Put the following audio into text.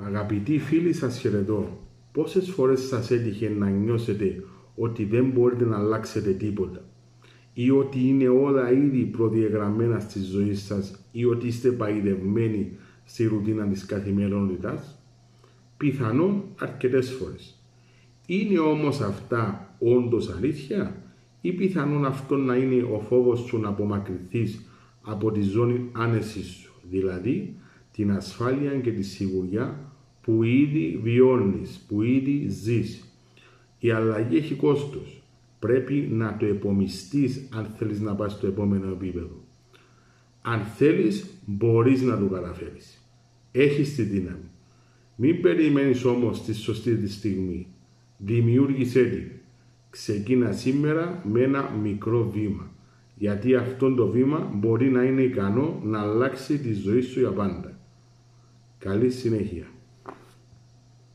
Αγαπητοί φίλοι, σας χαιρετώ. Πόσες φορές σας έτυχε να νιώσετε ότι δεν μπορείτε να αλλάξετε τίποτα ή ότι είναι όλα ήδη προδιαγραμμένα στη ζωή σας ή ότι είστε παγιδευμένοι στη ρουτίνα της καθημερινότητας? Πιθανόν αρκετές φορές. Είναι όμως αυτά όντως αλήθεια ή πιθανόν αυτό να είναι ο φόβος σου να απομακρυνθείς από τη ζώνη άνεσης σου, δηλαδή την ασφάλεια και τη σιγουριά που ήδη βιώνεις, που ήδη ζεις. Η αλλαγή έχει κόστος. Πρέπει να το επομιστείς αν θέλεις να πας στο επόμενο επίπεδο. Αν θέλεις, μπορείς να το καταφέρεις. Έχεις τη δύναμη. Μην περιμένεις όμως τη σωστή τη στιγμή. Δημιούργησέ τη. Ξεκίνα σήμερα με ένα μικρό βήμα. Γιατί αυτό το βήμα μπορεί να είναι ικανό να αλλάξει τη ζωή σου για πάντα. Καλή συνέχεια.